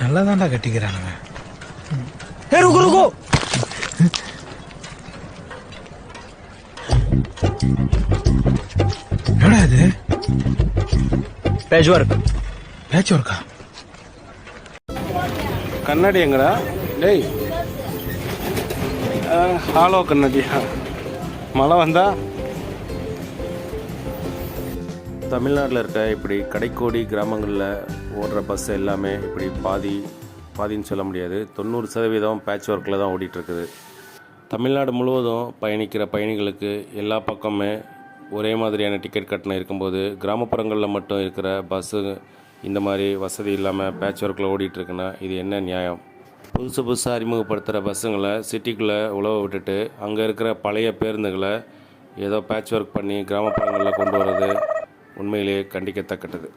நல்லா தான்டா கட்டிக்கிறானுங்க. रुको रुको என்னடா இது? पैच वर्क பேட்ச் ஒர்க்கா? கண்ணாடி எங்கடா டேய்? ஹாலோ கண்ணாடியா? மழை வந்தா தமிழ்நாட்டில் இருக்க இப்படி கடைக்கோடி கிராமங்களில் ஓடுற பஸ் எல்லாமே இப்படி பாதின்னு சொல்ல முடியாது, 90% பேட்ச் ஒர்க்கில் தான் ஓடிட்டுருக்குது. தமிழ்நாடு முழுவதும் பயணிக்கிற பயணிகளுக்கு எல்லா பக்கமே ஒரே மாதிரியான டிக்கெட் கட்டணம் இருக்கும்போது, கிராமப்புறங்களில் மட்டும் இருக்கிற பஸ்ஸு இந்த மாதிரி வசதி இல்லாமல் பேட்ச் ஒர்க்கில் ஓடிட்டுருக்குன்னா இது என்ன நியாயம்? புதுசாக அறிமுகப்படுத்துகிற பஸ்ஸுங்களை சிட்டிக்குள்ளே உழவ விட்டுட்டு அங்கே இருக்கிற பழைய பேருந்துகளை ஏதோ பேட்ச் ஒர்க் பண்ணி கிராமப்புறங்களில் கொண்டு வர்றது உண்மையிலேயே கண்டிக்கத்தக்கது.